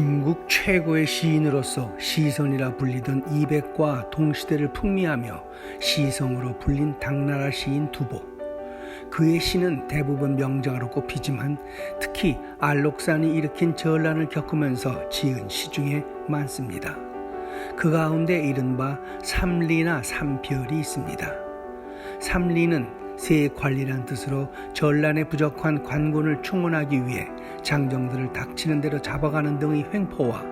중국 최고의 시인으로서 시선이라 불리던 이백과 동시대를 풍미하며 시성으로 불린 당나라 시인 두보. 그의 시는 대부분 명작으로 꼽히지만 특히 알록산이 일으킨 전란을 겪으면서 지은 시 중에 많습니다. 그 가운데 이른바 삼리나 삼별이 있습니다. 삼리는 새 관리란 뜻으로 전란에 부족한 관군을 충원하기 위해 장정들을 닥치는 대로 잡아가는 등의 횡포와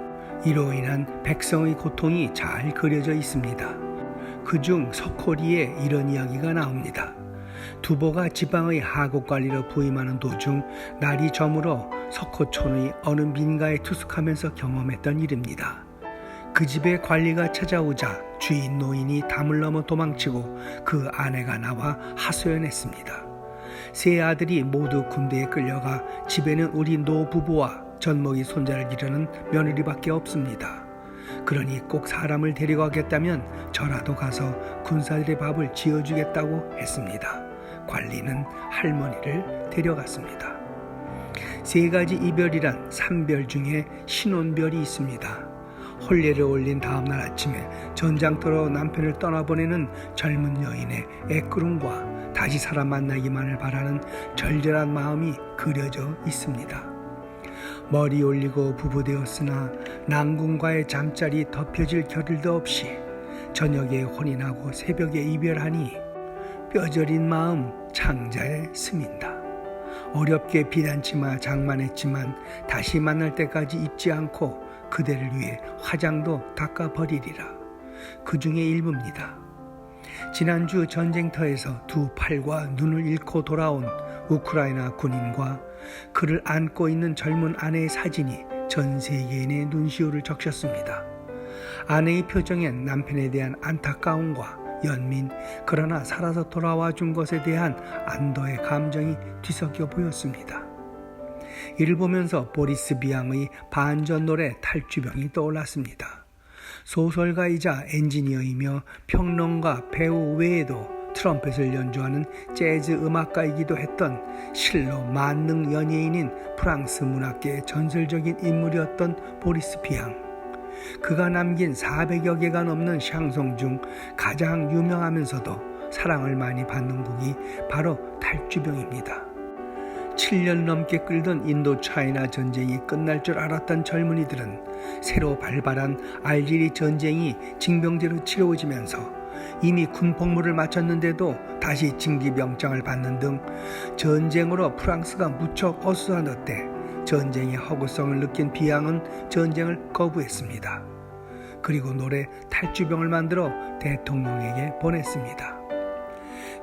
이로 인한 백성의 고통이 잘 그려져 있습니다. 그중 석호리에 이런 이야기가 나옵니다. 두보가 지방의 하국관리로 부임하는 도중 날이 저물어 석호촌의 어느 민가에 투숙하면서 경험했던 일입니다. 그 집에 관리가 찾아오자 주인 노인이 담을 넘어 도망치고 그 아내가 나와 하소연했습니다. 세 아들이 모두 군대에 끌려가 집에는 우리 노부부와 젖먹이 손자를 기르는 며느리밖에 없습니다. 그러니 꼭 사람을 데려가겠다면 저라도 가서 군사들의 밥을 지어주겠다고 했습니다. 관리는 할머니를 데려갔습니다. 세 가지 이별이란 삼별 중에 신혼별이 있습니다. 혼례를 올린 다음날 아침에 전장터로 남편을 떠나보내는 젊은 여인의 애끄름과 다시 사람 만나기만을 바라는 절절한 마음이 그려져 있습니다. 머리 올리고 부부되었으나 난궁과의 잠자리 덮여질 겨를도 없이 저녁에 혼이 나고 새벽에 이별하니 뼈저린 마음 창자에 스민다. 어렵게 비단치마 장만했지만 다시 만날 때까지 입지 않고 그대를 위해 화장도 닦아버리리라. 그 중에 일부입니다. 지난주 전쟁터에서 두 팔과 눈을 잃고 돌아온 우크라이나 군인과 그를 안고 있는 젊은 아내의 사진이 전 세계인의 눈시울을 적셨습니다. 아내의 표정엔 남편에 대한 안타까움과 연민, 그러나 살아서 돌아와 준 것에 대한 안도의 감정이 뒤섞여 보였습니다. 이를 보면서 보리스 비앙의 반전 노래 탈주병이 떠올랐습니다. 소설가이자 엔지니어이며 평론가, 배우 외에도 트럼펫을 연주하는 재즈 음악가이기도 했던 실로 만능 연예인인 프랑스 문학계의 전설적인 인물이었던 보리스 비앙. 그가 남긴 400여 개가 넘는 샹송 중 가장 유명하면서도 사랑을 많이 받는 곡이 바로 탈주병입니다. 7년 넘게 끌던 인도 차이나 전쟁이 끝날 줄 알았던 젊은이들은 새로 발발한 알제리 전쟁이 징병제로 치러지면서 이미 군 복무를 마쳤는데도 다시 징집영장을 받는 등 전쟁으로 프랑스가 무척 어수선했대 전쟁의 허구성을 느낀 비앙은 전쟁을 거부했습니다. 그리고 노래 탈주병을 만들어 대통령에게 보냈습니다.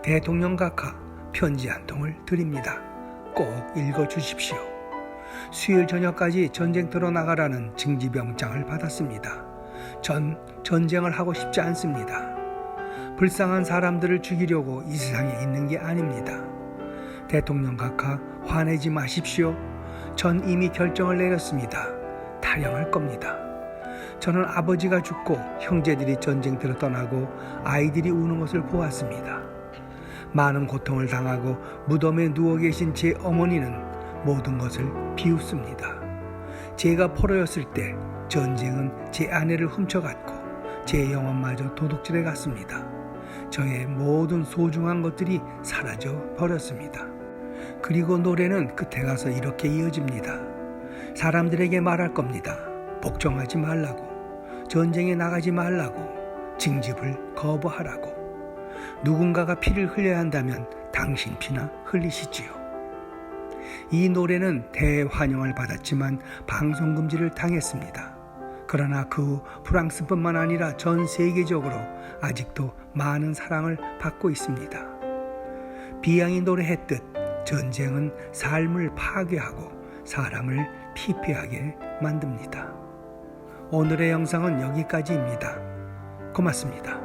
대통령 각하 편지 한 통을 드립니다. 꼭 읽어주십시오. 수요일 저녁까지 전쟁터로 나가라는 징집영장을 받았습니다. 전 전쟁을 하고 싶지 않습니다. 불쌍한 사람들을 죽이려고 이 세상에 있는 게 아닙니다. 대통령 각하 화내지 마십시오. 전 이미 결정을 내렸습니다. 탈영할 겁니다. 저는 아버지가 죽고 형제들이 전쟁터로 떠나고 아이들이 우는 것을 보았습니다. 많은 고통을 당하고 무덤에 누워 계신 제 어머니는 모든 것을 비웃습니다. 제가 포로였을 때 전쟁은 제 아내를 훔쳐갔고 제 영혼마저 도둑질해 갔습니다. 저의 모든 소중한 것들이 사라져 버렸습니다. 그리고 노래는 끝에 가서 이렇게 이어집니다. 사람들에게 말할 겁니다. 복종하지 말라고, 전쟁에 나가지 말라고, 징집을 거부하라고. 누군가가 피를 흘려야 한다면 당신 피나 흘리시지요. 이 노래는 대환영을 받았지만 방송금지를 당했습니다. 그러나 그 후 프랑스뿐만 아니라 전 세계적으로 아직도 많은 사랑을 받고 있습니다. 비앙이 노래했듯 전쟁은 삶을 파괴하고 사람을 피폐하게 만듭니다. 오늘의 영상은 여기까지입니다. 고맙습니다.